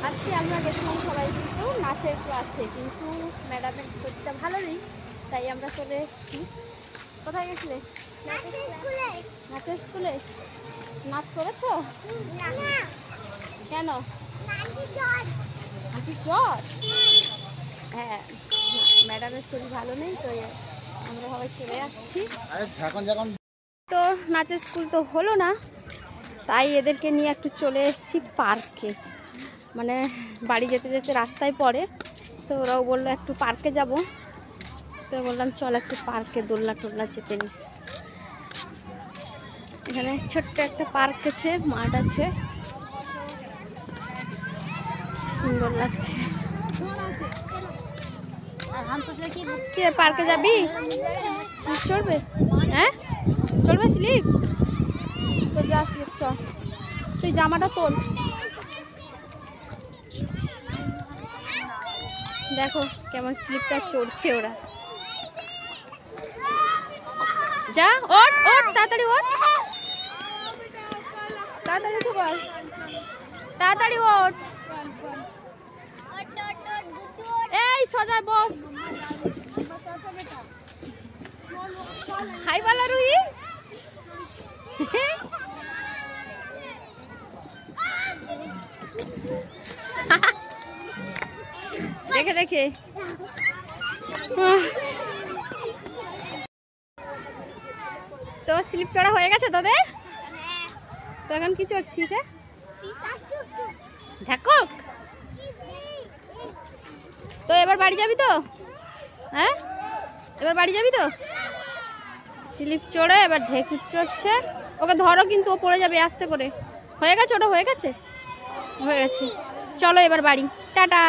আজকে আমরা গেছিলাম সবাই কিন্তু নাচের ক্লাসে, কিন্তু ম্যাডামের শরীরটা ভালো নেই, তাই আমরা চলে এসেছি। কোথায় গেছিলে? নাচের স্কুলে। নাচ করেছো? কেন? আন্টির জ্বর? হ্যাঁ, ম্যাডামের শরীর ভালো নেই, তো আমরা সবাই চলে আসছি। তো নাচের স্কুল তো হলো না, তাই এদেরকে নিয়ে একটু চলে এসেছি পার্কে। মানে বাড়ি যেতে যেতে রাস্তায় পড়ে, তো ওরাও বললো একটু পার্কে যাব, তো বললাম চল একটু পার্কে দোলনা টোলনা চেপে নিস। এখানে ছোট্ট একটা পার্ক আছে, মাঠ আছে, সুন্দর লাগছে। কে পার্কে যাবি? স্লিপ চলবে? হ্যাঁ চলবে স্লিপ? তো যা স্লিপ চল, তুই জামাটা তোল। দেখো কেমন স্লিপটা চড়ছে ওরা। যা ওঠ ওঠ, তাড়াতাড়ি ওঠ, তাড়াতাড়ি উঠে বল, তাড়াতাড়ি ওঠ। এই সোজা বস। হাই বলা রুহি। দেখে দেখে তো স্লিপ চড়া হয়ে গেছে তোদের? তো এখন কি চড়ছিস? দেখো তো এবার বাড়ি যাবি তো? হ্যাঁ এবার বাড়ি যাবি তো? স্লিপ চড়ে এবার ঢেকুর চড়ছে, ওকে ধরো কিন্তু ও পড়ে যাবে, আস্তে করে। হয়ে গেছে ওটা, হয়ে গেছে, হয়ে গেছে। চলো এবার বাড়ি, টাটা।